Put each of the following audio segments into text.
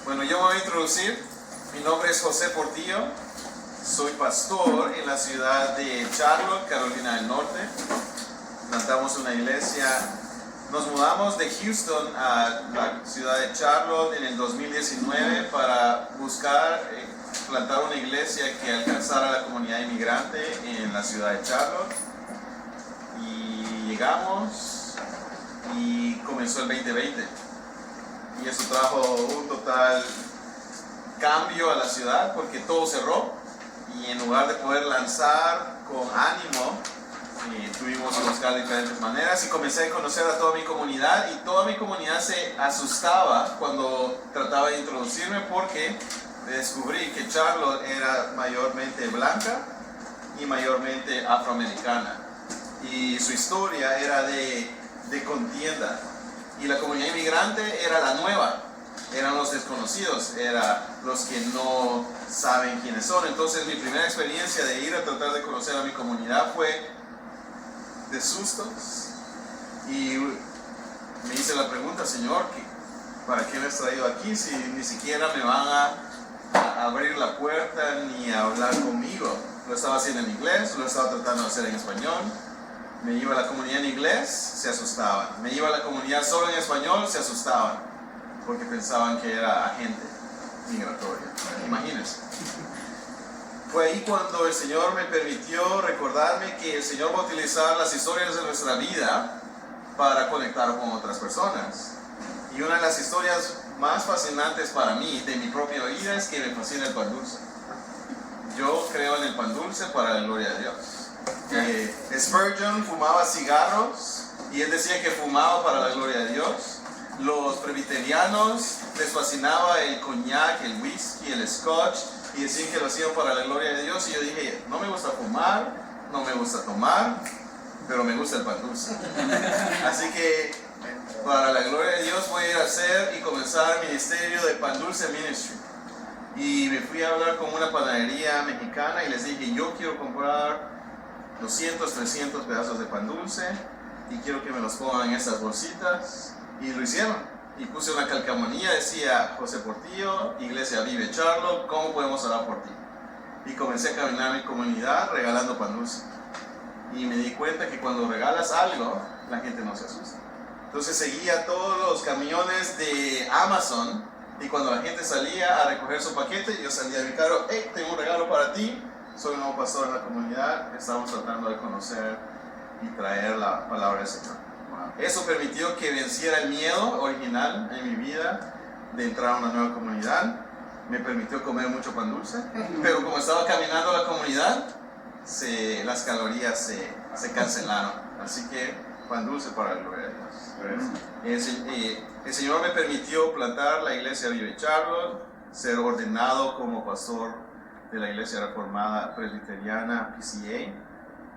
Bueno, yo me voy a introducir. Mi nombre es José Portillo. Soy pastor en la ciudad de Charlotte, Carolina del Norte. Plantamos una iglesia. Nos mudamos de Houston a la ciudad de Charlotte en el 2019 para buscar plantar una iglesia que alcanzara a la comunidad inmigrante en la ciudad de Charlotte. Y llegamos y comenzó el 2020. Y eso trajo un total cambio a la ciudad porque todo cerró. Y en lugar de poder lanzar con ánimo, tuvimos que buscar diferentes maneras y comencé a conocer a toda mi comunidad, y toda mi comunidad se asustaba cuando trataba de introducirme porque descubrí que Charlotte era mayormente blanca y mayormente afroamericana, y su historia era de contienda, y la comunidad inmigrante era la nueva, eran los desconocidos, eran los que no saben quiénes son. Entonces mi primera experiencia de ir a tratar de conocer a mi comunidad fue de sustos, y me hice la pregunta: Señor, ¿para qué me has traído aquí si ni siquiera me van a abrir la puerta ni a hablar conmigo? Lo estaba haciendo en inglés, lo estaba tratando de hacer en español. Me iba a la comunidad en inglés, se asustaban. Me iba a la comunidad solo en español, se asustaban, porque pensaban que era agente migratorio. Imagínense. Fue ahí cuando el Señor me permitió recordarme que el Señor va a utilizar las historias de nuestra vida para conectar con otras personas. Y una de las historias más fascinantes para mí de mi propia vida es que me fascina el pan dulce. Yo creo en el pan dulce para la gloria de Dios. Spurgeon fumaba cigarros y él decía que fumaba para la gloria de Dios. Los presbiterianos les fascinaba el coñac, el whisky, el scotch, y decían que lo hacían para la gloria de Dios. Y yo dije: no me gusta fumar, no me gusta tomar, pero me gusta el pan dulce. Así que para la gloria de Dios voy a ir a hacer y comenzar el ministerio de Pan Dulce Ministry. Y me fui a hablar con una panadería mexicana y les dije: yo quiero comprar 200, 300 pedazos de pan dulce y quiero que me los pongan en estas bolsitas. Y lo hicieron. Y puse una calcamonía, decía: José Portillo, Iglesia Vive Charlotte, ¿cómo podemos orar por ti? Y comencé a caminar en mi comunidad regalando pan dulce. Y me di cuenta que cuando regalas algo, la gente no se asusta. Entonces seguía todos los camiones de Amazon, y cuando la gente salía a recoger su paquete, yo salía de mi carro: hey, tengo un regalo para ti, soy un nuevo pastor en la comunidad, estamos tratando de conocer y traer la palabra del Señor. Eso permitió que venciera el miedo original en mi vida de entrar a una nueva comunidad. Me permitió comer mucho pan dulce, pero como estaba caminando a la comunidad, las calorías se cancelaron. Así que pan dulce para la gloria de Dios. El Señor me permitió plantar la iglesia Vive Charlotte, ser ordenado como pastor de la iglesia reformada presbiteriana PCA.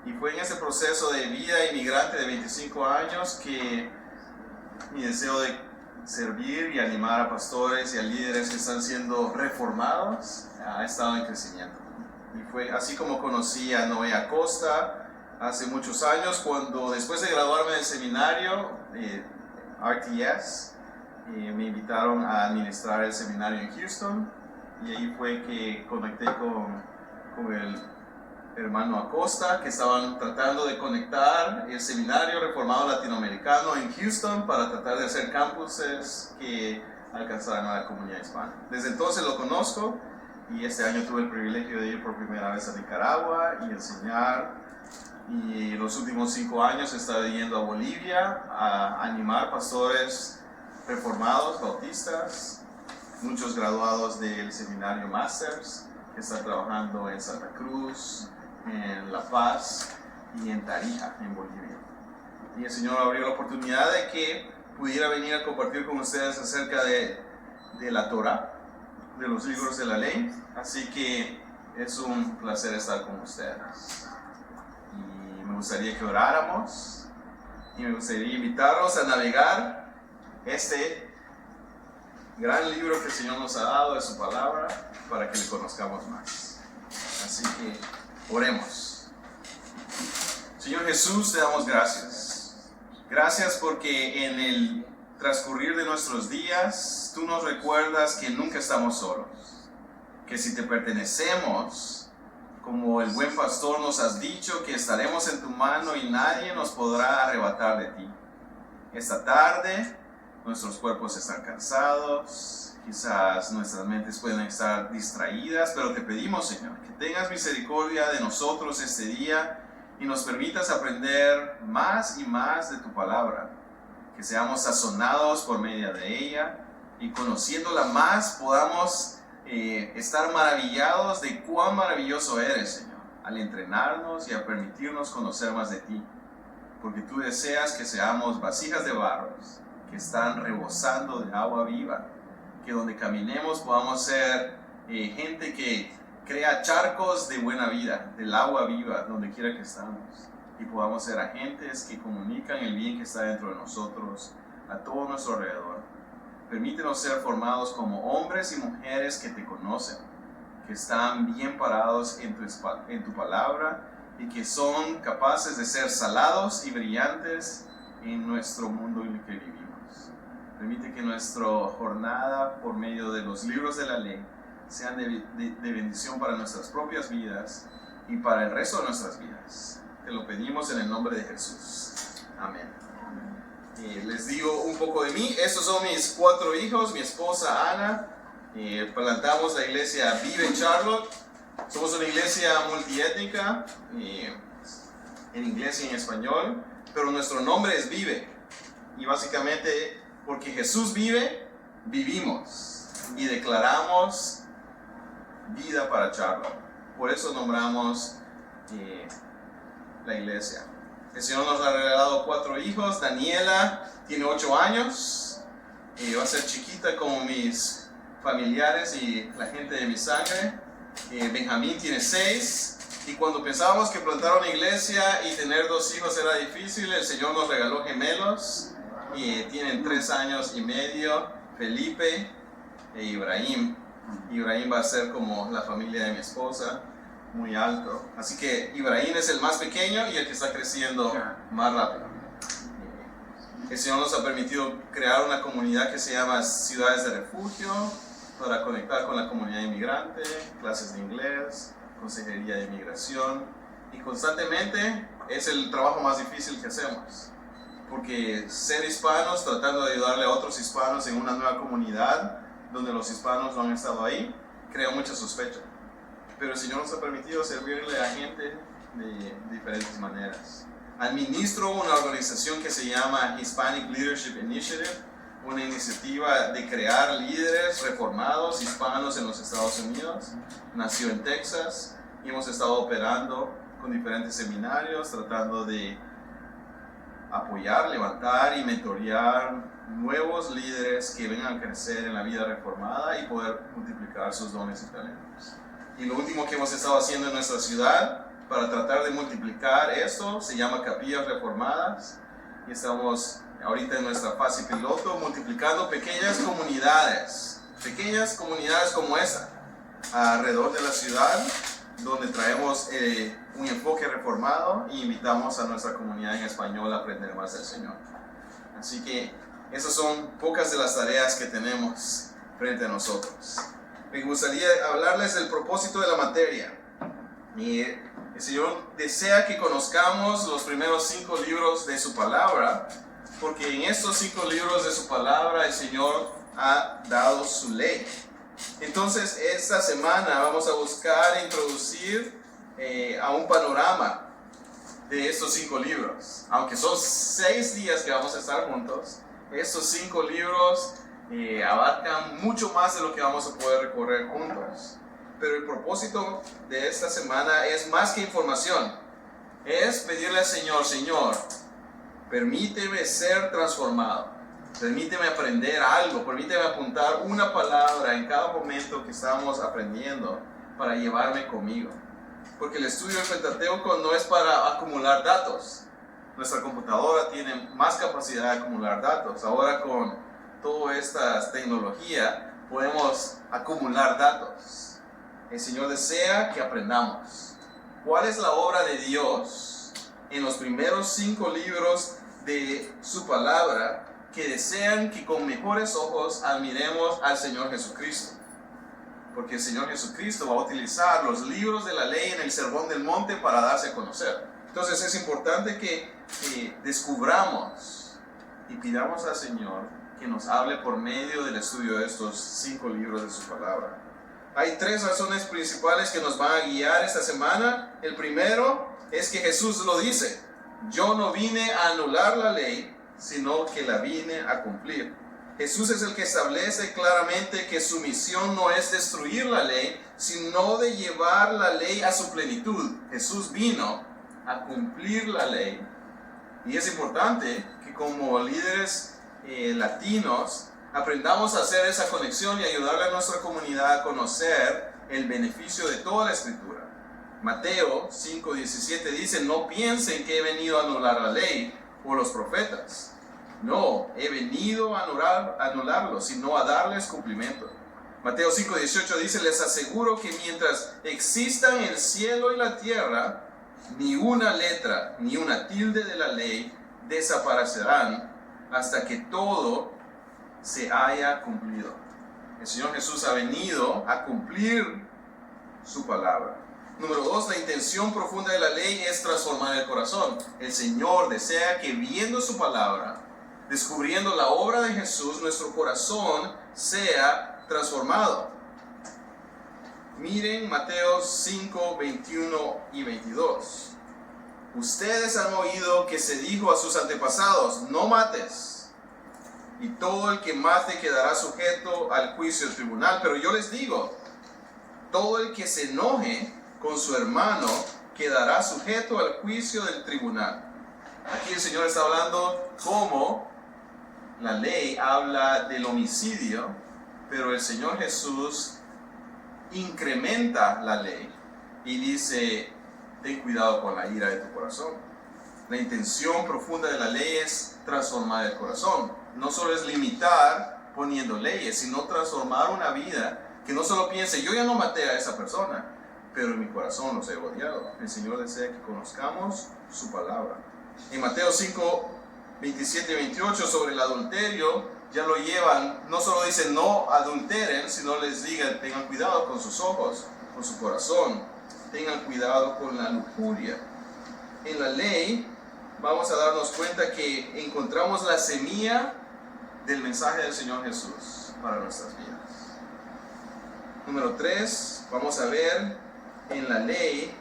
Y fue en ese proceso de vida inmigrante de 25 años que mi deseo de servir y animar a pastores y a líderes que están siendo reformados ha estado en crecimiento. Y fue así como conocí a Noé Acosta hace muchos años, cuando después de graduarme del seminario RTS, me invitaron a administrar el seminario en Houston, y ahí fue que conecté con el hermano Acosta, que estaban tratando de conectar el seminario reformado latinoamericano en Houston para tratar de hacer campuses que alcanzaran a la comunidad hispana. Desde entonces lo conozco, y este año tuve el privilegio de ir por primera vez a Nicaragua y enseñar, y los últimos 5 años he estado yendo a Bolivia a animar pastores reformados, bautistas, muchos graduados del seminario Masters que están trabajando en Santa Cruz, en La Paz y en Tarija, en Bolivia. Y el Señor abrió la oportunidad de que pudiera venir a compartir con ustedes acerca de la Torah, de los libros de la ley. Así que es un placer estar con ustedes. Y me gustaría que oráramos, y me gustaría invitarlos a navegar este gran libro que el Señor nos ha dado de su palabra, para que le conozcamos más. Así que oremos. Señor Jesús, te damos gracias. Gracias porque en el transcurrir de nuestros días tú nos recuerdas que nunca estamos solos, que si te pertenecemos, como el buen pastor nos has dicho, que estaremos en tu mano y nadie nos podrá arrebatar de ti. Esta tarde nuestros cuerpos están cansados, quizás nuestras mentes pueden estar distraídas, pero te pedimos, Señor, que tengas misericordia de nosotros este día y nos permitas aprender más y más de tu palabra, que seamos sazonados por medio de ella y conociéndola más podamos estar maravillados de cuán maravilloso eres, Señor, al entrenarnos y a permitirnos conocer más de ti, porque tú deseas que seamos vasijas de barros que están rebosando de agua viva, que donde caminemos podamos ser gente que crea charcos de buena vida, del agua viva, donde quiera que estamos, y podamos ser agentes que comunican el bien que está dentro de nosotros a todo nuestro alrededor. Permítenos ser formados como hombres y mujeres que te conocen, que están bien parados en tu palabra y que son capaces de ser salados y brillantes en nuestro mundo en el que vivimos. Permite que nuestra jornada por medio de los libros de la ley sean de bendición para nuestras propias vidas y para el resto de nuestras vidas. Te lo pedimos en el nombre de Jesús. Amén. Les digo un poco de mí. Estos son mis 4 hijos, mi esposa Ana. Plantamos la iglesia Vive Charlotte. Somos una iglesia multiétnica, en inglés y en español, pero nuestro nombre es Vive. Y básicamente porque Jesús vive, vivimos y declaramos vida para Charlotte. Por eso nombramos la iglesia. El Señor nos ha regalado 4 hijos. Daniela tiene 8 años. Va a ser chiquita como mis familiares y la gente de mi sangre. Benjamín tiene 6. Y cuando pensábamos que plantar una iglesia y tener 2 hijos era difícil, el Señor nos regaló gemelos. Y tienen 3 años y medio, Felipe e Ibrahim. Ibrahim va a ser como la familia de mi esposa, muy alto. Así que Ibrahim es el más pequeño y el que está creciendo más rápido. El Señor nos ha permitido crear una comunidad que se llama Ciudades de Refugio para conectar con la comunidad inmigrante, clases de inglés, consejería de inmigración. Y constantemente es el trabajo más difícil que hacemos. Porque ser hispanos, tratando de ayudarle a otros hispanos en una nueva comunidad donde los hispanos no han estado ahí, crea mucha sospecha. Pero el Señor nos ha permitido servirle a gente de diferentes maneras. Administro una organización que se llama Hispanic Leadership Initiative, una iniciativa de crear líderes reformados hispanos en los Estados Unidos. Nació en Texas y hemos estado operando con diferentes seminarios, tratando de apoyar, levantar y mentorear nuevos líderes que vengan a crecer en la vida reformada y poder multiplicar sus dones y talentos. Y lo último que hemos estado haciendo en nuestra ciudad para tratar de multiplicar esto se llama Capillas Reformadas, y estamos ahorita en nuestra fase piloto multiplicando pequeñas comunidades como esta alrededor de la ciudad, donde traemos un enfoque reformado y invitamos a nuestra comunidad en español a aprender más del Señor. Así que esas son pocas de las tareas que tenemos frente a nosotros. Me gustaría hablarles del propósito de la materia. Y el Señor desea que conozcamos los primeros 5 libros de su palabra, porque en estos 5 libros de su palabra el Señor ha dado su ley. Entonces esta semana vamos a buscar introducir a un panorama de estos 5 libros. Aunque son 6 días que vamos a estar juntos, estos 5 libros abarcan mucho más de lo que vamos a poder recorrer juntos. Pero el propósito de esta semana es más que información. Es pedirle al Señor: Señor, permíteme ser transformado. Permíteme aprender algo, permíteme apuntar una palabra en cada momento que estamos aprendiendo para llevarme conmigo. Porque el estudio del Pentateuco no es para acumular datos. Nuestra computadora tiene más capacidad de acumular datos. Ahora con toda esta tecnología podemos acumular datos. El Señor desea que aprendamos cuál es la obra de Dios en los primeros 5 libros de su palabra que desean que con mejores ojos admiremos al Señor Jesucristo. Porque el Señor Jesucristo va a utilizar los libros de la ley en el Sermón del Monte para darse a conocer. Entonces es importante que descubramos y pidamos al Señor que nos hable por medio del estudio de estos 5 libros de su palabra. Hay 3 razones principales que nos van a guiar esta semana. El primero es que Jesús lo dice: yo no vine a anular la ley, sino que la vine a cumplir. Jesús es el que establece claramente que su misión no es destruir la ley, sino de llevar la ley a su plenitud. Jesús vino a cumplir la ley. Y es importante que como líderes latinos aprendamos a hacer esa conexión y ayudarle a nuestra comunidad a conocer el beneficio de toda la Escritura. Mateo 5:17 dice: no piensen que he venido a anular la ley o los profetas. No, he venido a anularlos, sino a darles cumplimiento. Mateo 5:18 dice: les aseguro que mientras existan el cielo y la tierra, ni una letra ni una tilde de la ley desaparecerán hasta que todo se haya cumplido. El Señor Jesús ha venido a cumplir su palabra. Número 2, la intención profunda de la ley es transformar el corazón. El Señor desea que viendo su palabra, descubriendo la obra de Jesús, nuestro corazón sea transformado. Miren Mateo 5, 21 y 22. Ustedes han oído que se dijo a sus antepasados: no mates, y todo el que mate quedará sujeto al juicio del tribunal. Pero yo les digo, todo el que se enoje con su hermano quedará sujeto al juicio del tribunal. Aquí el Señor está hablando cómo la ley habla del homicidio, pero el Señor Jesús incrementa la ley y dice: ten cuidado con la ira de tu corazón. La intención profunda de la ley es transformar el corazón. No solo es limitar poniendo leyes, sino transformar una vida que no solo piense: yo ya no maté a esa persona, pero en mi corazón los he odiado. El Señor desea que conozcamos su palabra. En Mateo 5, 27 y 28 sobre el adulterio, ya lo llevan, no solo dicen no adulteren, sino les digan: tengan cuidado con sus ojos, con su corazón, tengan cuidado con la lujuria. En la ley vamos a darnos cuenta que encontramos la semilla del mensaje del Señor Jesús para nuestras vidas. Número 3, vamos a ver en la ley,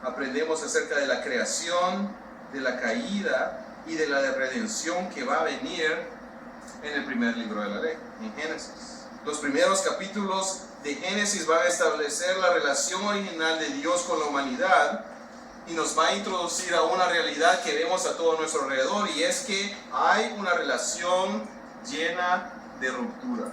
aprendemos acerca de la creación, de la caída y de la redención que va a venir en el primer libro de la ley, en Génesis. Los primeros capítulos de Génesis van a establecer la relación original de Dios con la humanidad y nos va a introducir a una realidad que vemos a todo nuestro alrededor, y es que hay una relación llena de ruptura.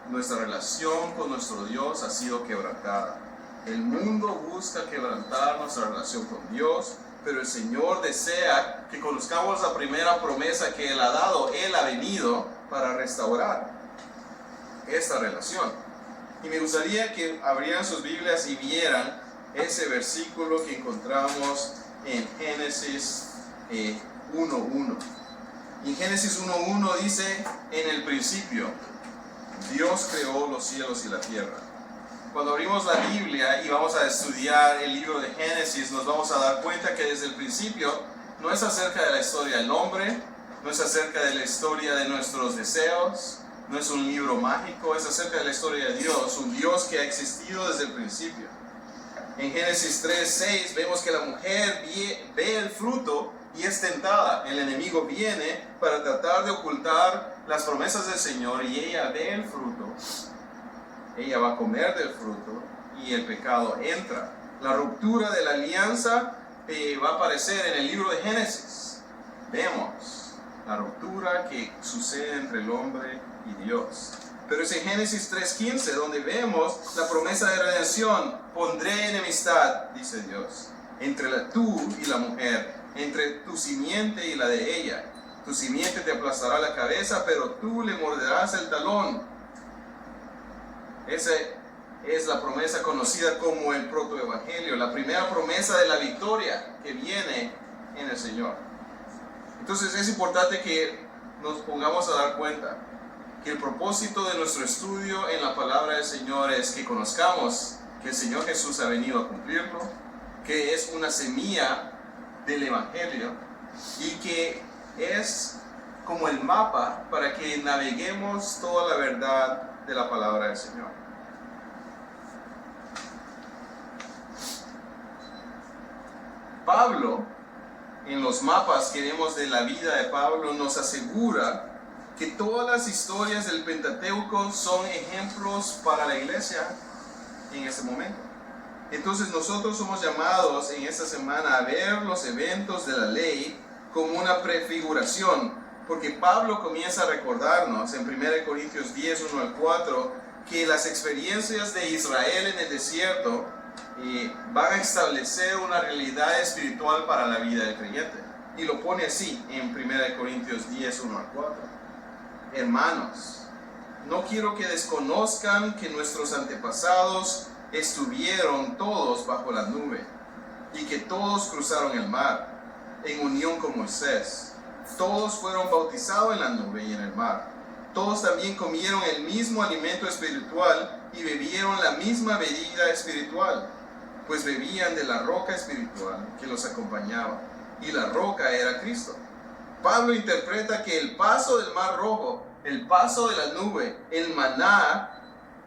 Nuestra relación con nuestro Dios ha sido quebrantada. El mundo busca quebrantar nuestra relación con Dios, pero el Señor desea que conozcamos la primera promesa que Él ha dado. Él ha venido para restaurar esta relación. Y me gustaría que abrieran sus Biblias y vieran ese versículo que encontramos en Génesis 1:1. En Génesis 1:1 dice: en el principio Dios creó los cielos y la tierra. Cuando abrimos la Biblia y vamos a estudiar el libro de Génesis, nos vamos a dar cuenta que desde el principio no es acerca de la historia del hombre, no es acerca de la historia de nuestros deseos, no es un libro mágico, es acerca de la historia de Dios, un Dios que ha existido desde el principio. En Génesis 3:6 vemos que la mujer ve el fruto y es tentada. El enemigo viene para tratar de ocultar las promesas del Señor, y ella ve el fruto. Ella va a comer del fruto y el pecado entra. La ruptura de la alianza va a aparecer en el libro de Génesis. Vemos la ruptura que sucede entre el hombre y Dios. Pero es en Génesis 3:15 donde vemos la promesa de redención. Pondré enemistad, dice Dios, entre tú y la mujer, entre tu simiente y la de ella. Tu simiente te aplastará la cabeza, pero tú le morderás el talón. Esa es la promesa conocida como el protoevangelio, la primera promesa de la victoria que viene en el Señor. Entonces es importante que nos pongamos a dar cuenta que el propósito de nuestro estudio en la palabra del Señor es que conozcamos que el Señor Jesús ha venido a cumplirlo, que es una semilla del Evangelio y que es como el mapa para que naveguemos toda la verdad de la palabra del Señor. Pablo, en los mapas que vemos de la vida de Pablo, nos asegura que todas las historias del Pentateuco son ejemplos para la iglesia en este momento. Entonces nosotros somos llamados en esta semana a ver los eventos de la ley como una prefiguración, porque Pablo comienza a recordarnos en 1 Corintios 10, 1 al 4, que las experiencias de Israel en el desierto van a establecer una realidad espiritual para la vida del creyente. Y lo pone así en 1 Corintios 10, 1 al 4. Hermanos, no quiero que desconozcan que nuestros antepasados estuvieron todos bajo la nube y que todos cruzaron el mar en unión con Moisés. Todos fueron bautizados en la nube y en el mar. Todos también comieron el mismo alimento espiritual y bebieron la misma bebida espiritual, pues bebían de la roca espiritual que los acompañaba, y la roca era Cristo. Pablo interpreta que el paso del Mar Rojo, el paso de la nube, el maná,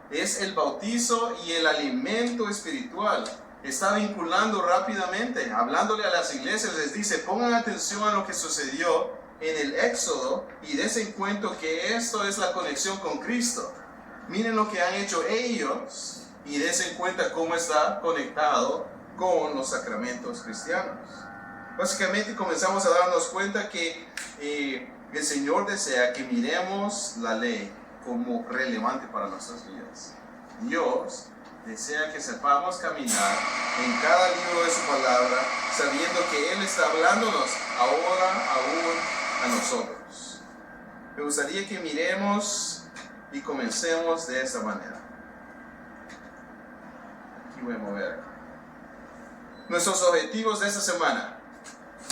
es el bautizo y el alimento espiritual. Está vinculando rápidamente, hablándole a las iglesias, les dice, pongan atención a lo que sucedió en el Éxodo y desen cuenta que esto es la conexión con Cristo. Miren lo que han hecho ellos y desen cuenta cómo está conectado con los sacramentos cristianos. Básicamente comenzamos a darnos cuenta que el Señor desea que miremos la ley como relevante para nuestras vidas. Dios desea que sepamos caminar en cada libro de su palabra, sabiendo que Él está hablándonos ahora aún a nosotros. Me gustaría que miremos y comencemos de esta manera. Aquí voy a mover. Nuestros objetivos de esta semana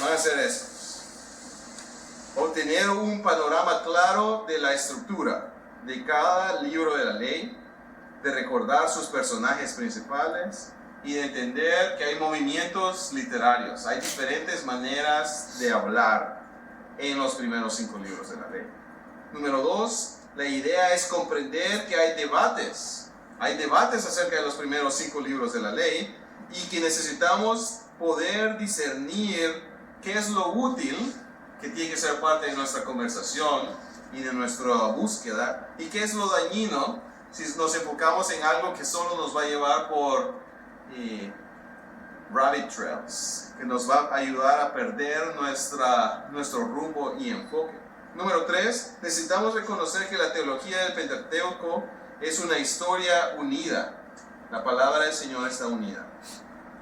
van a ser estos: obtener un panorama claro de la estructura de cada libro de la ley, de recordar sus personajes principales y de entender que hay movimientos literarios, hay diferentes maneras de hablar en los primeros 5 libros de la ley. Número 2, la idea es comprender que hay debates acerca de los primeros 5 libros de la ley y que necesitamos poder discernir qué es lo útil que tiene que ser parte de nuestra conversación y de nuestra búsqueda y qué es lo dañino si nos enfocamos en algo que solo nos va a llevar por rabbit trails, que nos va a ayudar a perder nuestro rumbo y enfoque. Número 3, necesitamos reconocer que la teología del Pentateuco es una historia unida. La palabra del Señor está unida.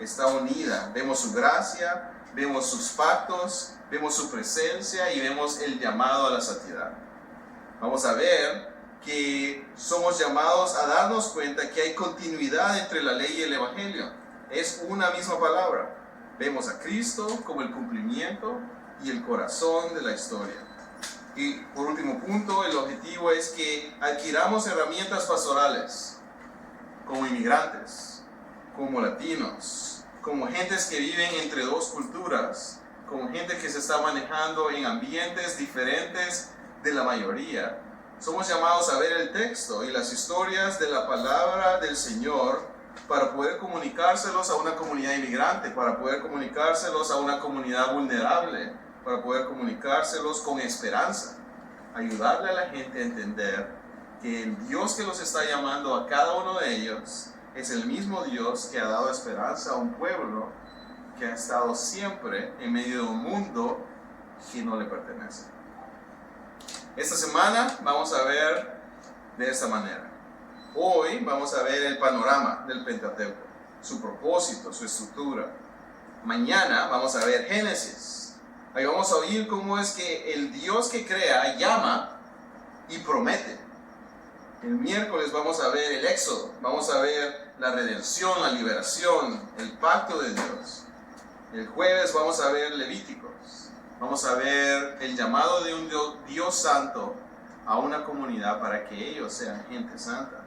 Está unida. Vemos su gracia, vemos sus pactos, vemos su presencia y vemos el llamado a la santidad. Vamos a ver que somos llamados a darnos cuenta que hay continuidad entre la ley y el Evangelio. Es una misma palabra. Vemos a Cristo como el cumplimiento y el corazón de la historia. Y por último punto, el objetivo es que adquiramos herramientas pastorales como inmigrantes, como latinos, como gentes que viven entre dos culturas, como gente que se está manejando en ambientes diferentes de la mayoría. Somos llamados a ver el texto y las historias de la palabra del Señor para poder comunicárselos a una comunidad inmigrante, para poder comunicárselos a una comunidad vulnerable, para poder comunicárselos con esperanza. Ayudarle a la gente a entender que el Dios que los está llamando a cada uno de ellos es el mismo Dios que ha dado esperanza a un pueblo que ha estado siempre en medio de un mundo que no le pertenece. Esta semana vamos a ver de esta manera. Hoy vamos a ver el panorama del Pentateuco, su propósito, su estructura. Mañana vamos a ver Génesis. Ahí vamos a oír cómo es que el Dios que crea llama y promete. El miércoles vamos a ver el Éxodo, vamos a ver la redención, la liberación, el pacto de Dios. El jueves vamos a ver Levíticos. Vamos a ver el llamado de un Dios santo a una comunidad para que ellos sean gente santa.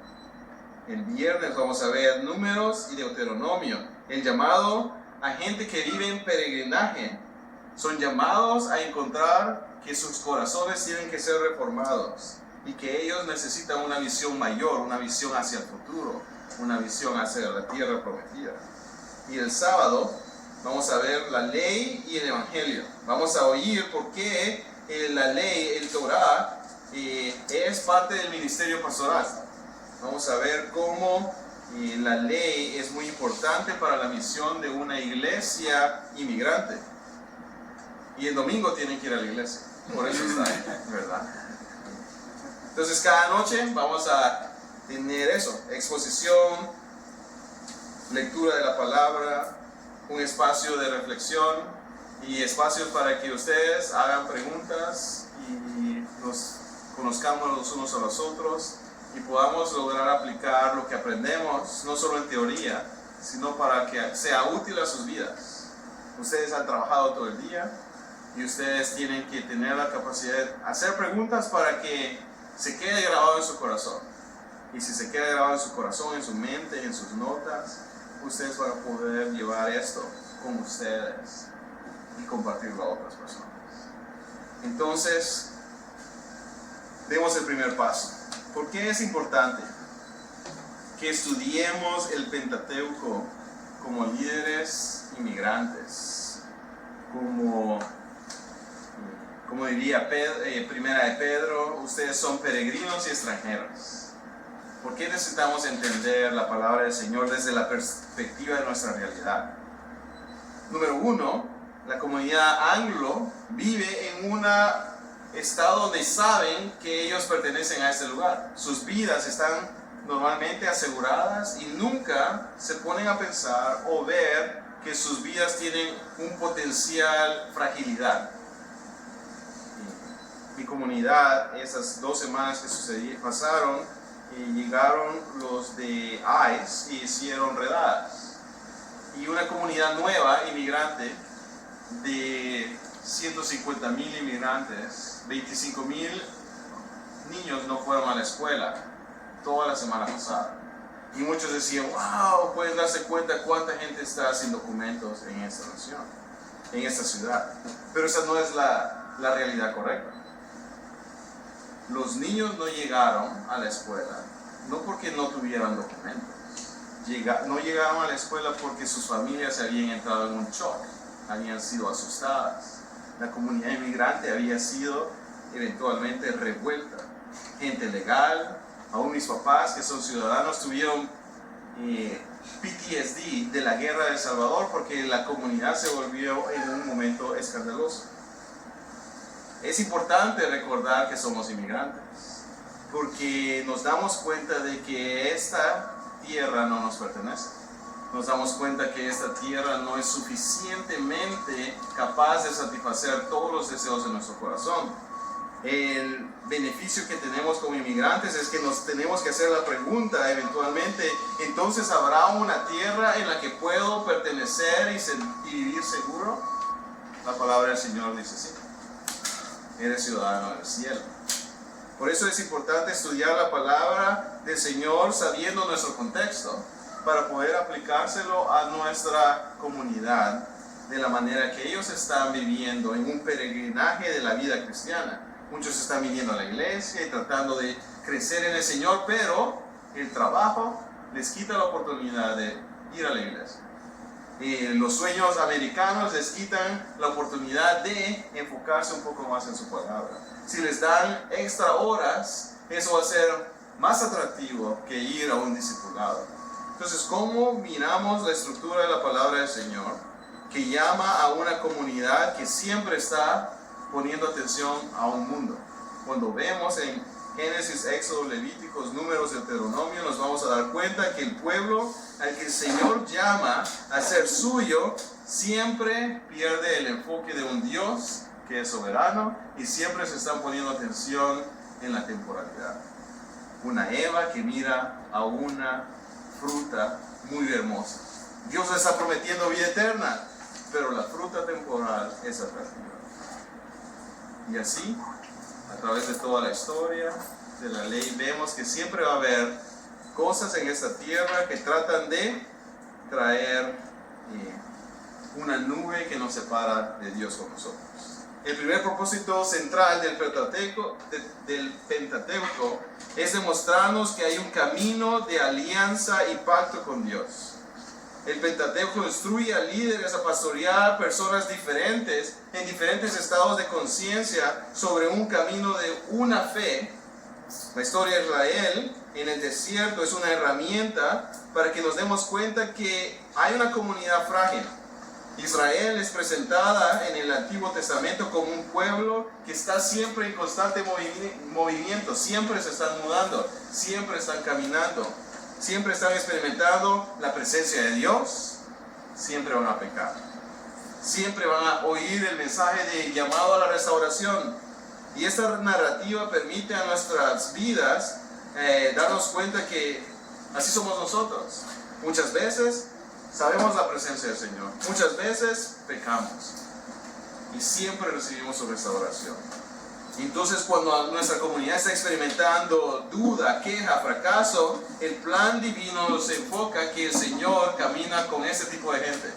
El viernes vamos a ver Números y Deuteronomio, el llamado a gente que vive en peregrinaje. Son llamados a encontrar que sus corazones tienen que ser reformados y que ellos necesitan una visión mayor, una visión hacia el futuro, una visión hacia la tierra prometida. Y el sábado vamos a ver la ley y el evangelio. Vamos a oír por qué la ley, el Torah, es parte del ministerio pastoral. Vamos a ver cómo la ley es muy importante para la misión de una iglesia inmigrante. Y el domingo tienen que ir a la iglesia. Por eso está ahí, ¿verdad? Entonces cada noche vamos a tener eso, exposición, lectura de la palabra, un espacio de reflexión y espacios para que ustedes hagan preguntas y nos conozcamos los unos a los otros y podamos lograr aplicar lo que aprendemos, no solo en teoría, sino para que sea útil a sus vidas. Ustedes han trabajado todo el día y ustedes tienen que tener la capacidad de hacer preguntas para que se quede grabado en su corazón. Y si se queda grabado en su corazón, en su mente, en sus notas, ustedes van a poder llevar esto con ustedes y compartirlo a otras personas. Entonces, demos el primer paso. ¿Por qué es importante que estudiemos el Pentateuco como líderes inmigrantes? Como diría Primera de Pedro, ustedes son peregrinos y extranjeros. ¿Por qué necesitamos entender la palabra del Señor desde la perspectiva de nuestra realidad? Número uno, la comunidad anglo vive en un estado donde saben que ellos pertenecen a este lugar. Sus vidas están normalmente aseguradas y nunca se ponen a pensar o ver que sus vidas tienen un potencial fragilidad. Mi comunidad, esas 2 semanas que pasaron, llegaron los de ICE y hicieron redadas. Y una comunidad nueva, inmigrante, de 150,000 inmigrantes, 25,000 niños no fueron a la escuela toda la semana pasada. Y muchos decían, wow, pueden darse cuenta cuánta gente está sin documentos en esta nación, en esta ciudad. Pero esa no es la realidad correcta. Los niños no llegaron a la escuela, no porque no tuvieran documentos. No llegaron a la escuela porque sus familias habían entrado en un shock, habían sido asustadas. La comunidad inmigrante había sido eventualmente revuelta. Gente legal, aún mis papás que son ciudadanos tuvieron PTSD de la guerra de El Salvador porque la comunidad se volvió en un momento escandaloso. Es importante recordar que somos inmigrantes, porque nos damos cuenta de que esta tierra no nos pertenece. Nos damos cuenta que esta tierra no es suficientemente capaz de satisfacer todos los deseos de nuestro corazón. El beneficio que tenemos como inmigrantes es que nos tenemos que hacer la pregunta eventualmente, entonces ¿habrá una tierra en la que puedo pertenecer y vivir seguro? La palabra del Señor dice sí. Eres ciudadano del cielo. Por eso es importante estudiar la palabra del Señor sabiendo nuestro contexto para poder aplicárselo a nuestra comunidad de la manera que ellos están viviendo en un peregrinaje de la vida cristiana. Muchos están viniendo a la iglesia y tratando de crecer en el Señor, pero el trabajo les quita la oportunidad de ir a la iglesia. Los sueños americanos les quitan la oportunidad de enfocarse un poco más en su palabra. Si les dan extra horas, eso va a ser más atractivo que ir a un discipulado. Entonces, ¿cómo miramos la estructura de la palabra del Señor que llama a una comunidad que siempre está poniendo atención a un mundo? Cuando vemos en Génesis, Éxodo, Levíticos, Números, Deuteronomio, nos vamos a dar cuenta que el pueblo al que el Señor llama a ser suyo siempre pierde el enfoque de un Dios que es soberano y siempre se están poniendo atención en la temporalidad. Una Eva que mira a una fruta muy hermosa. Dios le está prometiendo vida eterna, pero la fruta temporal es atractiva. Y así, a través de toda la historia de la ley, vemos que siempre va a haber cosas en esta tierra que tratan de traer una nube que nos separa de Dios con nosotros. El primer propósito central del Pentateuco es demostrarnos que hay un camino de alianza y pacto con Dios. El Pentateuco instruye a líderes a pastorear personas diferentes en diferentes estados de conciencia sobre un camino de una fe. La historia de Israel en el desierto es una herramienta para que nos demos cuenta que hay una comunidad frágil. Israel es presentada en el Antiguo Testamento como un pueblo que está siempre en constante movimiento, siempre se están mudando, siempre están caminando, siempre están experimentando la presencia de Dios, siempre van a pecar, siempre van a oír el mensaje de llamado a la restauración. Y esta narrativa permite a nuestras vidas darnos cuenta que así somos nosotros. Muchas veces sabemos la presencia del Señor, muchas veces pecamos y siempre recibimos su restauración. Entonces, cuando nuestra comunidad está experimentando duda, queja, fracaso, el plan divino nos enfoca que el Señor camina con ese tipo de gente.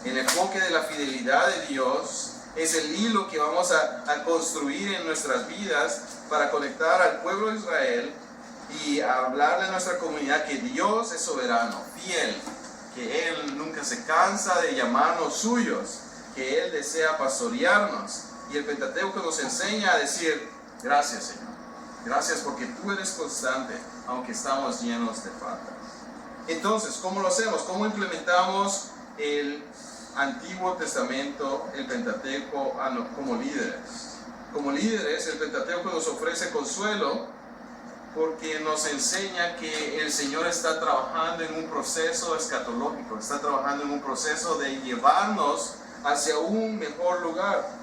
El enfoque de la fidelidad de Dios es el hilo que vamos a construir en nuestras vidas para conectar al pueblo de Israel y hablarle a nuestra comunidad que Dios es soberano, fiel, que Él nunca se cansa de llamarnos suyos, que Él desea pastorearnos. Y el Pentateuco nos enseña a decir, gracias Señor, gracias porque tú eres constante, aunque estamos llenos de faltas. Entonces, ¿cómo lo hacemos? ¿Cómo implementamos el Antiguo Testamento, el Pentateuco como líderes? Como líderes, el Pentateuco nos ofrece consuelo porque nos enseña que el Señor está trabajando en un proceso escatológico, está trabajando en un proceso de llevarnos hacia un mejor lugar.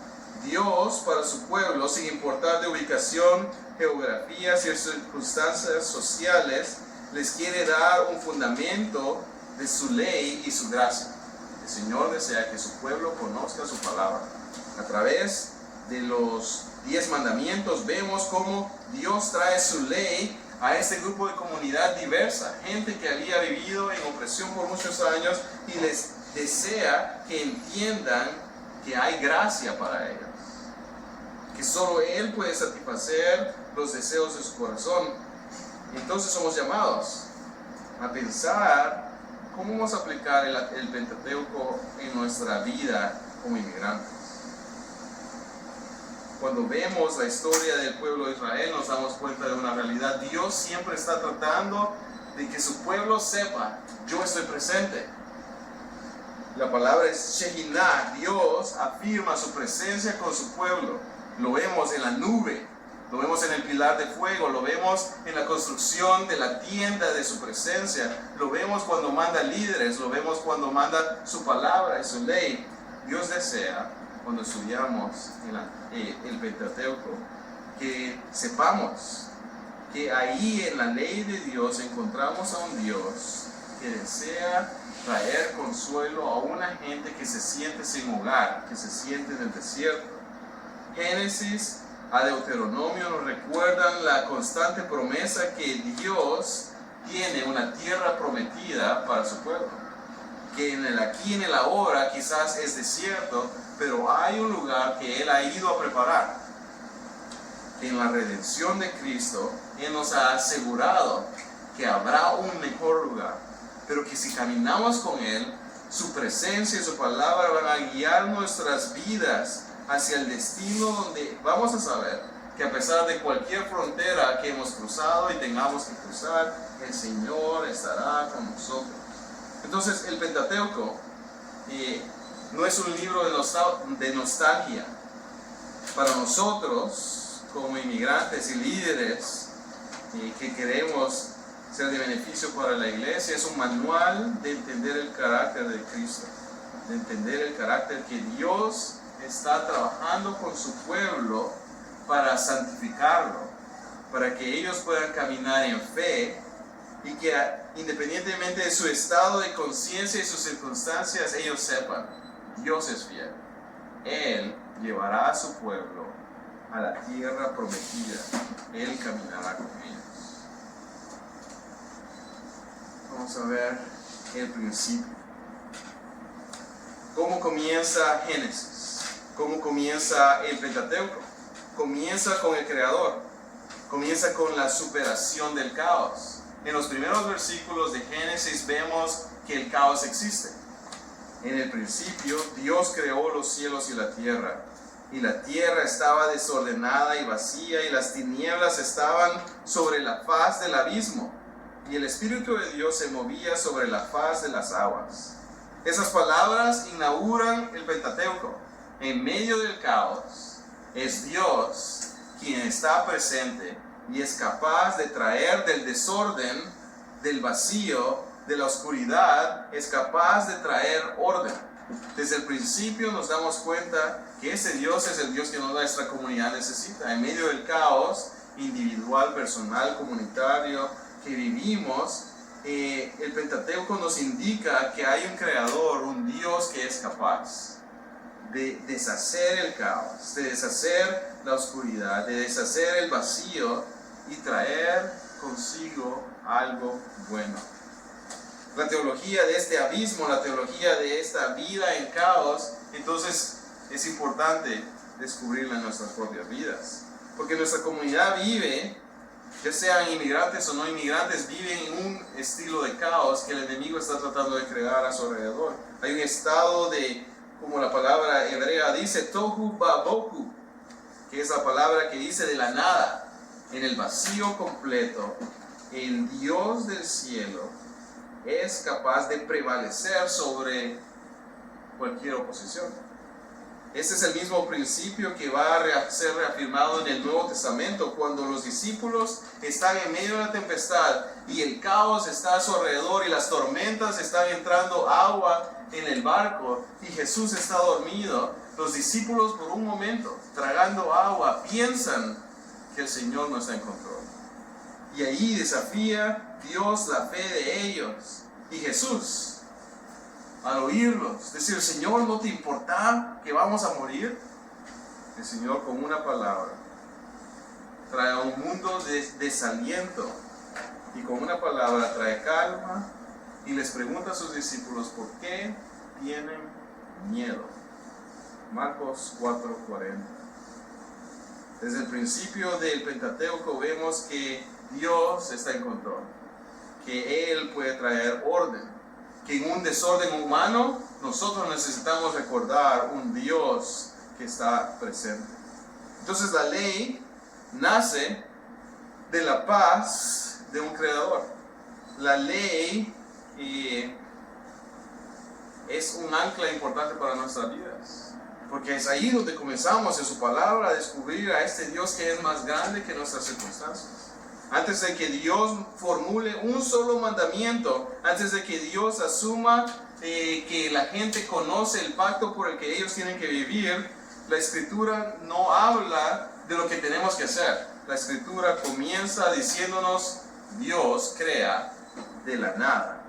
Dios para su pueblo, sin importar de ubicación, geografías y circunstancias sociales, les quiere dar un fundamento de su ley y su gracia. El Señor desea que su pueblo conozca su palabra. A través de los 10 mandamientos vemos cómo Dios trae su ley a este grupo de comunidad diversa, gente que había vivido en opresión por muchos años y les desea que entiendan que hay gracia para ellos, que solo Él puede satisfacer los deseos de su corazón. Entonces somos llamados a pensar cómo vamos a aplicar el Pentateuco en nuestra vida como inmigrantes. Cuando vemos la historia del pueblo de Israel nos damos cuenta de una realidad. Dios siempre está tratando de que su pueblo sepa, yo estoy presente. La palabra es Shekinah. Dios afirma su presencia con su pueblo. Lo vemos en la nube, lo vemos en el pilar de fuego, lo vemos en la construcción de la tienda de su presencia, lo vemos cuando manda líderes, lo vemos cuando manda su palabra y su ley. Dios desea, cuando estudiamos el Pentateuco, que sepamos que ahí en la ley de Dios encontramos a un Dios que desea traer consuelo a una gente que se siente sin hogar, que se siente en el desierto. Génesis a Deuteronomio nos recuerdan la constante promesa que Dios tiene una tierra prometida para su pueblo, que en el aquí y en el ahora quizás es desierto, pero hay un lugar que Él ha ido a preparar. En la redención de Cristo, Él nos ha asegurado que habrá un mejor lugar, pero que si caminamos con Él, su presencia y su palabra van a guiar nuestras vidas hacia el destino donde vamos a saber que a pesar de cualquier frontera que hemos cruzado y tengamos que cruzar, el Señor estará con nosotros. Entonces el Pentateuco no es un libro de nostalgia. Para nosotros, como inmigrantes y líderes que queremos ser de beneficio para la iglesia, es un manual de entender el carácter de Cristo, de entender el carácter que Dios está trabajando con su pueblo para santificarlo, para que ellos puedan caminar en fe y que independientemente de su estado de conciencia y sus circunstancias, ellos sepan, Dios es fiel. Él llevará a su pueblo a la tierra prometida. Él caminará con ellos. Vamos a ver el principio. ¿Cómo comienza Génesis? ¿Cómo comienza el Pentateuco? Comienza con el Creador. Comienza con la superación del caos. En los primeros versículos de Génesis vemos que el caos existe. En el principio, Dios creó los cielos y la tierra estaba desordenada y vacía, y las tinieblas estaban sobre la faz del abismo, y el Espíritu de Dios se movía sobre la faz de las aguas. Esas palabras inauguran el Pentateuco. En medio del caos, es Dios quien está presente y es capaz de traer del desorden, del vacío, de la oscuridad, es capaz de traer orden. Desde el principio nos damos cuenta que ese Dios es el Dios que nuestra comunidad necesita. En medio del caos individual, personal, comunitario que vivimos, el Pentateuco nos indica que hay un creador, un Dios que es capaz de deshacer el caos, de deshacer la oscuridad, de deshacer el vacío y traer consigo algo bueno. La teología de este abismo, la teología de esta vida en caos, entonces es importante descubrirla en nuestras propias vidas. Porque nuestra comunidad vive, ya sean inmigrantes o no inmigrantes, viven en un estilo de caos que el enemigo está tratando de crear a su alrededor. Hay un estado de, como la palabra hebrea dice, tohu baboku, que es la palabra que dice de la nada, en el vacío completo. El Dios del cielo es capaz de prevalecer sobre cualquier oposición. Este es el mismo principio que va a ser reafirmado en el Nuevo Testamento, cuando los discípulos están en medio de la tempestad y el caos está a su alrededor y las tormentas están entrando agua en el barco y Jesús está dormido. Los discípulos por un momento, tragando agua, piensan que el Señor no está en control. Y ahí desafía Dios la fe de ellos. Y Jesús, al oírlos, decir, Señor, ¿no te importa que vamos a morir? El Señor con una palabra trae a un mundo de desaliento y con una palabra trae calma y les pregunta a sus discípulos, ¿por qué tienen miedo? Marcos 4:40. Desde el principio del Pentateuco vemos que Dios está en control, que Él puede traer orden, que en un desorden humano nosotros necesitamos recordar un Dios que está presente. Entonces la ley nace de la paz de un creador. La ley es un ancla importante para nuestras vidas, porque es ahí donde comenzamos en su palabra a descubrir a este Dios que es más grande que nuestras circunstancias. Antes de que Dios formule un solo mandamiento, antes de que Dios asuma que la gente conoce el pacto por el que ellos tienen que vivir, la Escritura no habla de lo que tenemos que hacer. La Escritura comienza diciéndonos, Dios crea de la nada.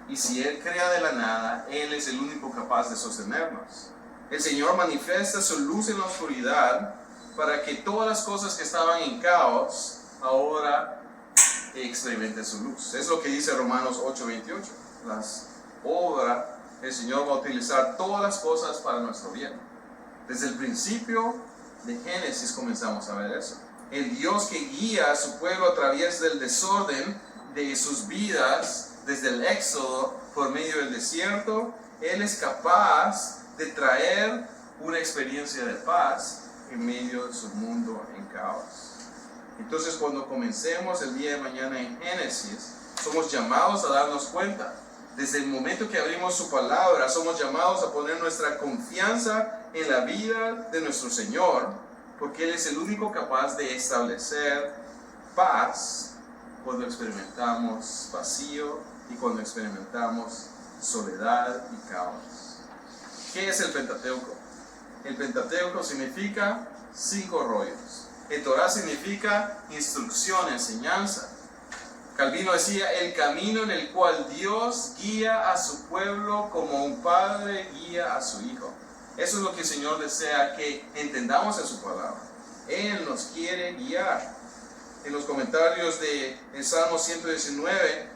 Y si Él crea de la nada, Él es el único capaz de sostenernos. El Señor manifiesta su luz en la oscuridad para que todas las cosas que estaban en caos ahora experimenten su luz. Es lo que dice Romanos 8:28. Las obras, el Señor va a utilizar todas las cosas para nuestro bien. Desde el principio de Génesis comenzamos a ver eso. El Dios que guía a su pueblo a través del desorden de sus vidas, desde el Éxodo por medio del desierto, Él es capaz de traer una experiencia de paz en medio de su mundo en caos. Entonces, cuando comencemos el día de mañana en Génesis, somos llamados a darnos cuenta. Desde el momento que abrimos su palabra, somos llamados a poner nuestra confianza en la vida de nuestro Señor, porque Él es el único capaz de establecer paz cuando experimentamos vacío y cuando experimentamos soledad y caos. ¿Qué es el Pentateuco? El Pentateuco significa 5 rollos. El Torah significa instrucción, enseñanza. Calvino decía, el camino en el cual Dios guía a su pueblo como un padre guía a su hijo. Eso es lo que el Señor desea que entendamos en su palabra. Él nos quiere guiar. En los comentarios del Salmo 119,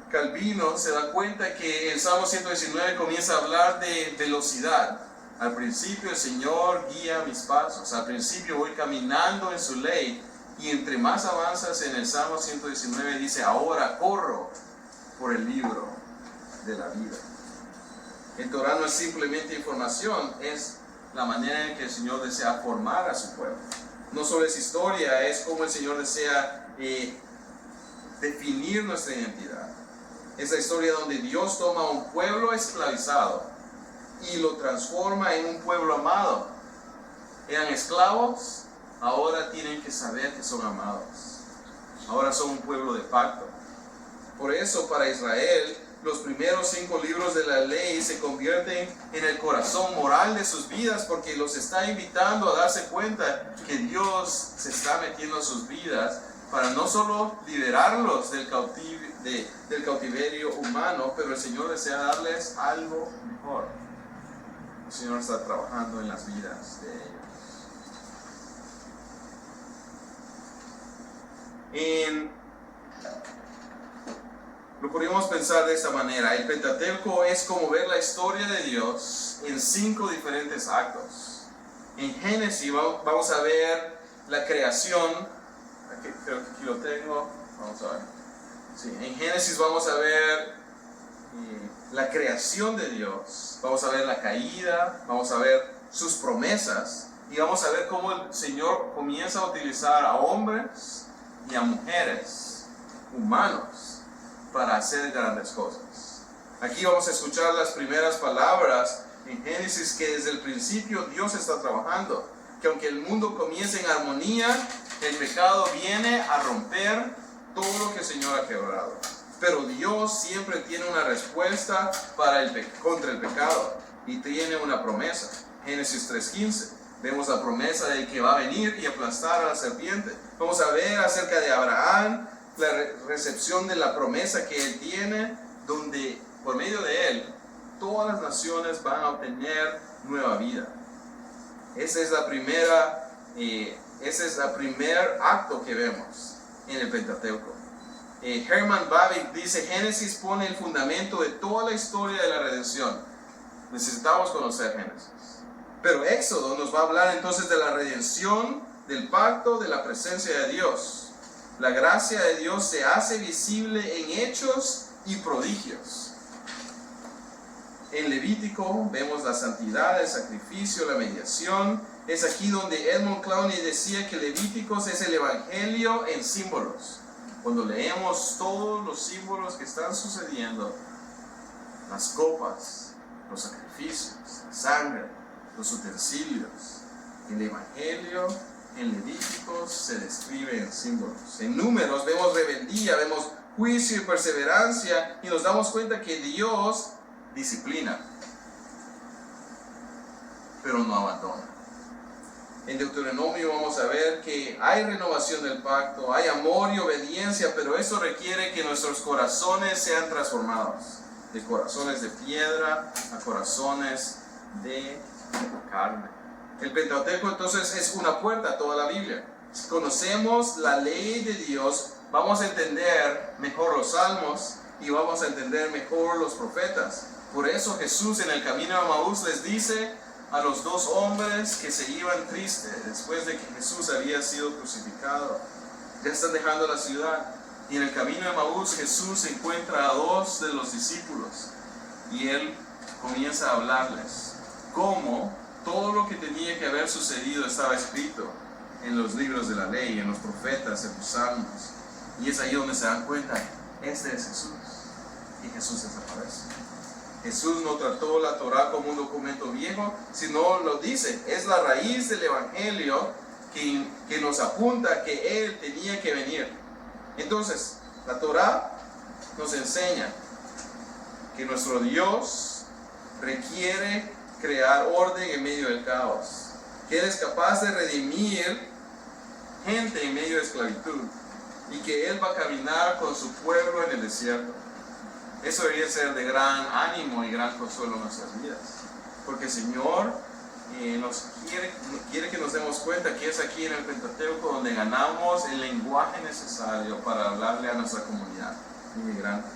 Calvino se da cuenta que el Salmo 119 comienza a hablar de velocidad. Al principio el Señor guía mis pasos. Al principio voy caminando en su ley. Y entre más avanzas en el Salmo 119 dice, ahora corro por el libro de la vida. El Torah no es simplemente información, es la manera en que el Señor desea formar a su pueblo. No solo es historia, es como el Señor desea definir nuestra identidad. Es la historia donde Dios toma a un pueblo esclavizado y lo transforma en un pueblo amado. Eran esclavos, ahora tienen que saber que son amados. Ahora son un pueblo de pacto. Por eso para Israel, los primeros 5 libros de la ley se convierten en el corazón moral de sus vidas, porque los está invitando a darse cuenta que Dios se está metiendo en sus vidas para no solo liberarlos del cautiverio humano, pero el Señor desea darles algo mejor. El Señor está trabajando en las vidas de ellos. Lo podríamos pensar de esta manera. El Pentateuco es como ver la historia de Dios en 5 diferentes actos. En Génesis vamos a ver la creación. Creo que aquí lo tengo. Vamos a ver. Sí, en Génesis vamos a ver la creación de Dios. Vamos a ver la caída. Vamos a ver sus promesas. Y vamos a ver cómo el Señor comienza a utilizar a hombres y a mujeres, humanos, para hacer grandes cosas. Aquí vamos a escuchar las primeras palabras en Génesis, que desde el principio Dios está trabajando, que aunque el mundo comience en armonía, el pecado viene a romper todo lo que el Señor ha quebrado. Pero Dios siempre tiene una respuesta contra el pecado, y tiene una promesa. Génesis 3:15, vemos la promesa de que va a venir y aplastar a la serpiente. Vamos a ver acerca de Abraham, la recepción de la promesa que él tiene, donde por medio de él todas las naciones van a obtener nueva vida. Ese es el primer acto que vemos en el Pentateuco. Herman Bavinck dice, Génesis pone el fundamento de toda la historia de la redención. Necesitamos conocer Génesis. Pero Éxodo nos va a hablar entonces de la redención, del pacto, de la presencia de Dios. La gracia de Dios se hace visible en hechos y prodigios. En Levítico vemos la santidad, el sacrificio, la mediación. Es aquí donde Edmund Clowney decía que Levíticos es el Evangelio en símbolos. Cuando leemos todos los símbolos que están sucediendo, las copas, los sacrificios, la sangre, los utensilios, el Evangelio en Levíticos se describe en símbolos. En Números vemos rebeldía, vemos juicio y perseverancia, y nos damos cuenta que Dios disciplina, pero no abandona. En Deuteronomio vamos a ver que hay renovación del pacto, hay amor y obediencia, pero eso requiere que nuestros corazones sean transformados, de corazones de piedra a corazones de carne. El Pentateuco entonces es una puerta a toda la Biblia. Si conocemos la ley de Dios, vamos a entender mejor los salmos y vamos a entender mejor los profetas. Por eso Jesús en el camino de Emaús les dice a los 2 hombres que se iban tristes después de que Jesús había sido crucificado. Ya están dejando la ciudad. Y en el camino de Emaús Jesús encuentra a 2 de los discípulos y Él comienza a hablarles cómo todo lo que tenía que haber sucedido estaba escrito en los libros de la ley, en los profetas, en los salmos. Y es ahí donde se dan cuenta, este es Jesús. Y Jesús desaparece. Jesús no trató la Torah como un documento viejo, sino lo dice, es la raíz del Evangelio que nos apunta que Él tenía que venir. Entonces, la Torah nos enseña que nuestro Dios requiere crear orden en medio del caos, que Él es capaz de redimir gente en medio de esclavitud y que Él va a caminar con su pueblo en el desierto. Eso debería ser de gran ánimo y gran consuelo en nuestras vidas. porque el Señor nos quiere que nos demos cuenta que es aquí en el Pentateuco donde ganamos el lenguaje necesario para hablarle a nuestra comunidad inmigrante.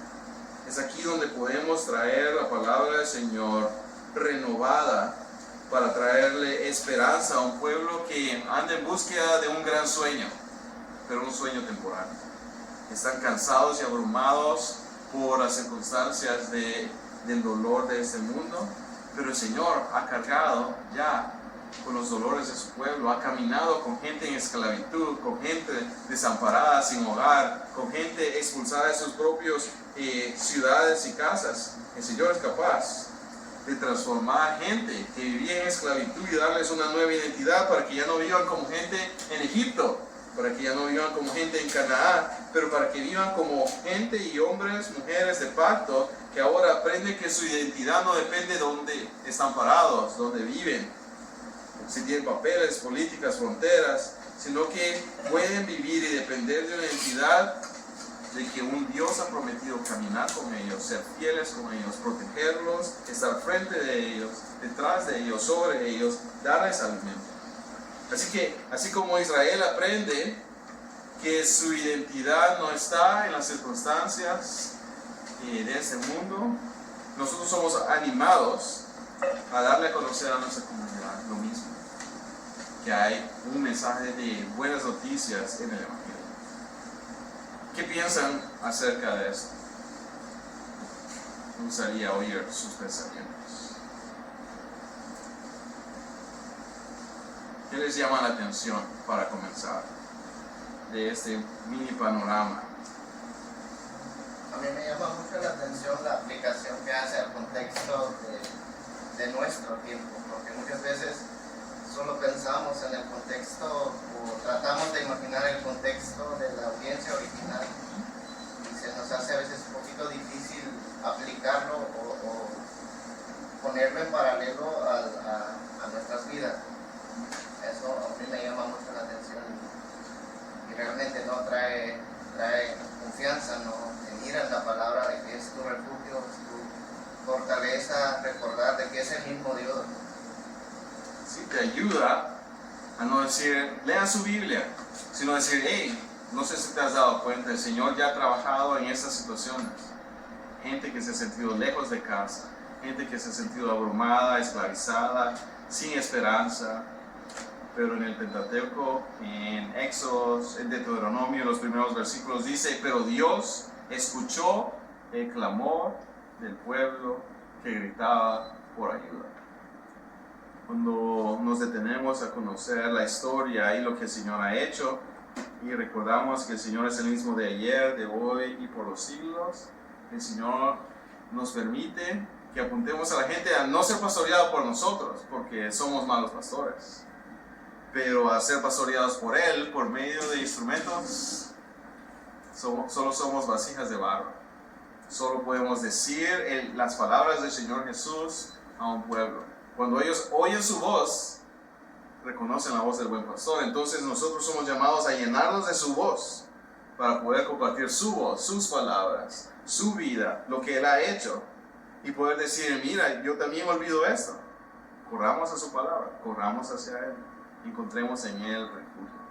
Es aquí donde podemos traer la palabra del Señor renovada para traerle esperanza a un pueblo que anda en búsqueda de un gran sueño, pero un sueño temporal. Están cansados y abrumados por las circunstancias del dolor de este mundo, pero el Señor ha cargado ya con los dolores de su pueblo, ha caminado con gente en esclavitud, con gente desamparada, sin hogar, con gente expulsada de sus propias ciudades y casas. El Señor es capaz de transformar gente que vivía en esclavitud y darles una nueva identidad para que ya no vivan como gente en Egipto, para que ya no vivan como gente en Canaán, pero para que vivan como gente y hombres, mujeres de pacto, que ahora aprenden que su identidad no depende de dónde están parados, dónde viven, si tienen papeles, políticas, fronteras, sino que pueden vivir y depender de una identidad de que un Dios ha prometido caminar con ellos, ser fieles con ellos, protegerlos, estar frente de ellos, detrás de ellos, sobre ellos, darles alimento. Así que, así como Israel aprende que su identidad no está en las circunstancias de este mundo, nosotros somos animados a darle a conocer a nuestra comunidad lo mismo, que hay un mensaje de buenas noticias en el Evangelio. ¿Qué piensan acerca de esto? Me gustaría oír sus pensamientos. ¿Qué les llama la atención para comenzar de este mini panorama? A mí me llama mucho la atención la aplicación que hace al contexto de nuestro tiempo, porque muchas veces solo pensamos en el contexto o tratamos de imaginar el contexto de la audiencia original y se nos hace a veces un poquito difícil aplicarlo o ponerlo en paralelo a nuestras vidas. Eso a mí me llama mucho la atención y realmente no trae confianza, ¿no? En ir a la palabra de que es tu refugio, es tu fortaleza, recordar de que es el mismo Dios. Sí, te ayuda a no decir, lea su Biblia, sino decir, hey, no sé si te has dado cuenta, el Señor ya ha trabajado en estas situaciones. Gente que se ha sentido lejos de casa, gente que se ha sentido abrumada, esclavizada, sin esperanza. Pero en el Pentateuco, en Éxodo, en Deuteronomio, los primeros versículos dice, pero Dios escuchó el clamor del pueblo que gritaba por ayuda. Cuando nos detenemos a conocer la historia y lo que el Señor ha hecho, y recordamos que el Señor es el mismo de ayer, de hoy y por los siglos, el Señor nos permite que apuntemos a la gente a no ser pastoreado por nosotros, porque somos malos pastores, pero a ser pastoreados por Él, por medio de instrumentos. Solo somos vasijas de barro. Solo podemos decir las palabras del Señor Jesús a un pueblo. Cuando ellos oyen su voz, reconocen la voz del buen pastor. Entonces nosotros somos llamados a llenarnos de su voz para poder compartir su voz, sus palabras, su vida, lo que Él ha hecho, y poder decir, mira, yo también olvido esto. Corramos a su palabra, corramos hacia Él, encontremos en Él refugio.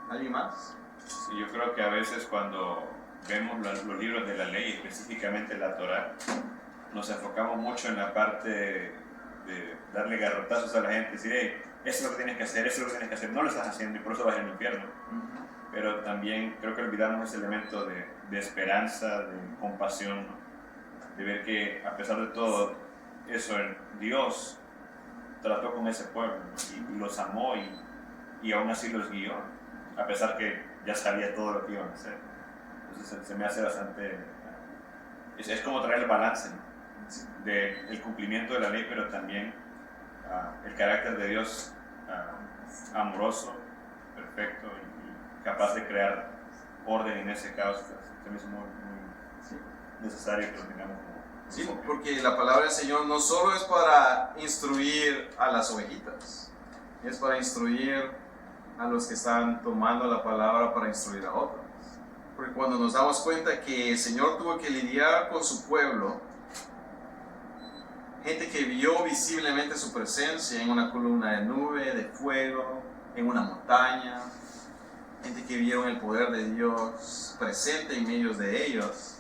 ¿Alguien más? Sí, yo creo que a veces cuando vemos los libros de la ley, específicamente la Torá, nos enfocamos mucho en la parte de darle garrotazos a la gente, decir, hey, eso es lo que tienes que hacer, eso es lo que tienes que hacer, no lo estás haciendo y por eso vas al infierno. Pero también creo que olvidamos ese elemento de esperanza, de compasión, de ver que a pesar de todo eso, Dios trató con ese pueblo y los amó y aún así los guió, a pesar que ya sabía todo lo que iban a hacer. Entonces se me hace bastante... Es como traer el balance, ¿no? Del cumplimiento de la ley, pero también el carácter de Dios amoroso, perfecto y capaz de crear orden en ese caos. Se me hizo muy necesario que lo tengamos como... Sí, porque la palabra del Señor no solo es para instruir a las ovejitas, es para instruir a los que están tomando la palabra para instruir a otros. Porque cuando nos damos cuenta que el Señor tuvo que lidiar con su pueblo, gente que vio visiblemente su presencia en una columna de nube, de fuego, en una montaña, gente que vieron el poder de Dios presente en medio de ellos,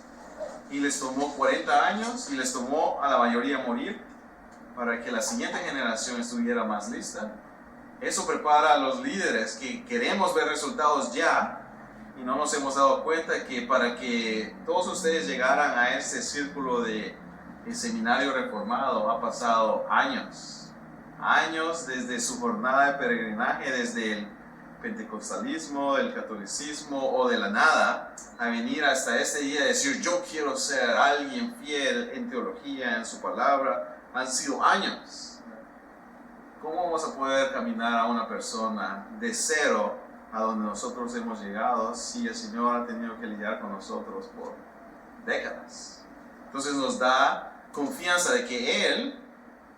y les tomó 40 años y les tomó a la mayoría morir para que la siguiente generación estuviera más lista. Eso prepara a los líderes que queremos ver resultados ya, y no nos hemos dado cuenta que para que todos ustedes llegaran a este círculo de seminario reformado ha pasado años desde su jornada de peregrinaje, desde el pentecostalismo, del catolicismo o de la nada, a venir hasta este día y decir yo quiero ser alguien fiel en teología, en su palabra. Han sido años. ¿Cómo vamos a poder caminar a una persona de cero a donde nosotros hemos llegado si el Señor ha tenido que lidiar con nosotros por décadas? Entonces nos da confianza de que Él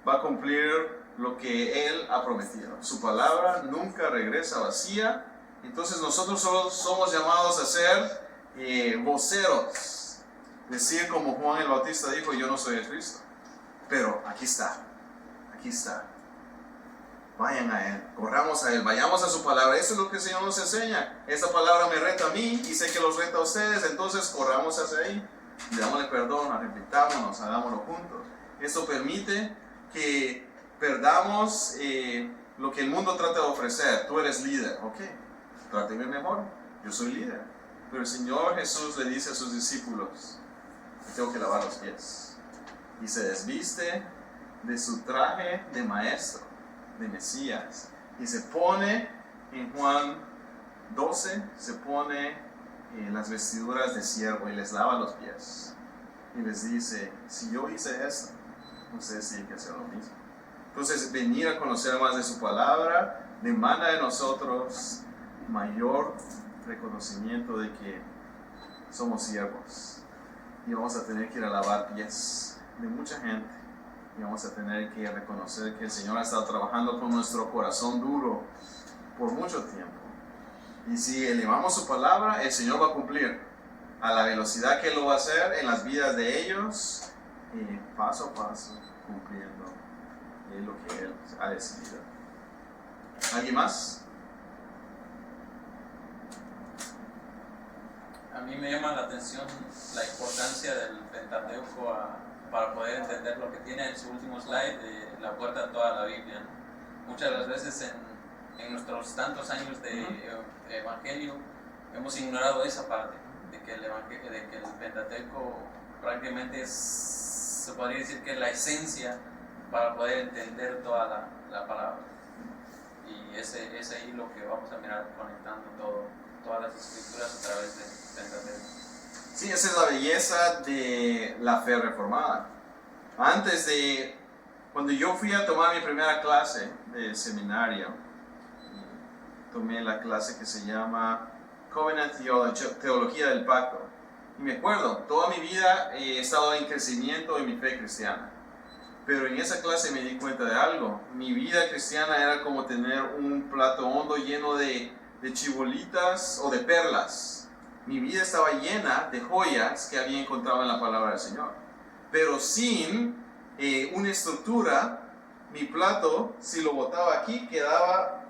va a cumplir lo que Él ha prometido. Su palabra nunca regresa vacía. Entonces nosotros solo somos llamados a ser voceros. Decir como Juan el Bautista dijo, yo no soy el Cristo, pero aquí está. Vayan a Él, corramos a Él, vayamos a su palabra. Eso es lo que el Señor nos enseña. Esta palabra me reta a mí y sé que los reta a ustedes, entonces corramos hacia ahí. Pidámosle perdón, arrepentámonos, hagámoslo juntos. Esto permite que perdamos lo que el mundo trata de ofrecer. Tú eres líder, ok, tráteme mejor, yo soy líder. Pero el Señor Jesús le dice a sus discípulos, me tengo que lavar los pies. Y se desviste de su traje de maestro, de Mesías, y se pone en Juan 12, se pone las vestiduras de siervo y les lava los pies. Y les dice, si yo hice esto, ustedes tienen que hacer lo mismo. Entonces, venir a conocer más de su palabra demanda de nosotros mayor reconocimiento de que somos siervos. Y vamos a tener que ir a lavar pies de mucha gente. Y vamos a tener que reconocer que el Señor ha estado trabajando con nuestro corazón duro por mucho tiempo. Y si elevamos su palabra, el Señor va a cumplir a la velocidad que Él lo va a hacer en las vidas de ellos, paso a paso, cumpliendo lo que Él ha decidido. ¿Alguien más? A mí me llama la atención la importancia del Pentateuco para poder entender lo que tiene en su último slide de la puerta a toda la Biblia. Muchas de las veces en nuestros tantos años de evangelio hemos ignorado esa parte, de que el Pentateuco prácticamente se podría decir que es la esencia para poder entender toda la palabra. Y ese es ahí lo que vamos a mirar conectando todas las escrituras a través del Pentateuco. Sí, esa es la belleza de la fe reformada. Cuando yo fui a tomar mi primera clase de seminario, tomé la clase que se llama Covenant Theology, Teología del Pacto. Y me acuerdo, toda mi vida he estado en crecimiento en mi fe cristiana. Pero en esa clase me di cuenta de algo. Mi vida cristiana era como tener un plato hondo lleno de chibolitas o de perlas. Mi vida estaba llena de joyas que había encontrado en la palabra del Señor. Pero sin una estructura, mi plato, si lo botaba aquí, quedaba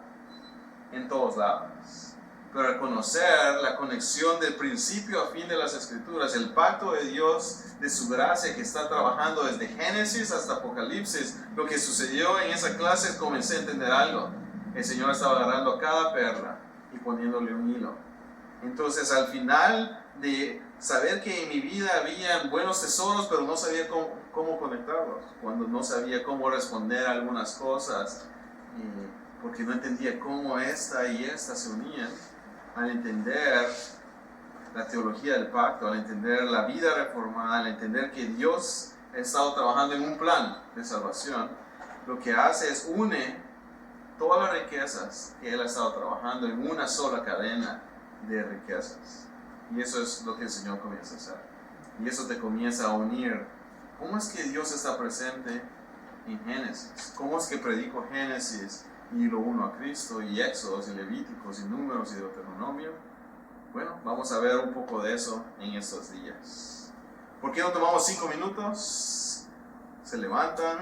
en todos lados. Pero al conocer la conexión del principio a fin de las Escrituras, el pacto de Dios, de su gracia que está trabajando desde Génesis hasta Apocalipsis, lo que sucedió en esa clase, comencé a entender algo. El Señor estaba agarrando cada perla y poniéndole un hilo. Entonces, al final de saber que en mi vida había buenos tesoros, pero no sabía cómo conectarlos, cuando no sabía cómo responder a algunas cosas, porque no entendía cómo esta y esta se unían, al entender la teología del pacto, al entender la vida reformada, al entender que Dios ha estado trabajando en un plan de salvación, lo que hace es une todas las riquezas que Él ha estado trabajando en una sola cadena de riquezas. Y eso es lo que el Señor comienza a hacer. Y eso te comienza a unir. ¿Cómo es que Dios está presente en Génesis? ¿Cómo es que predico Génesis y lo uno a Cristo, y Éxodos, y Levíticos, y Números, y Deuteronomio? Bueno, vamos a ver un poco de eso en estos días. ¿Por qué no tomamos 5 minutos? Se levantan,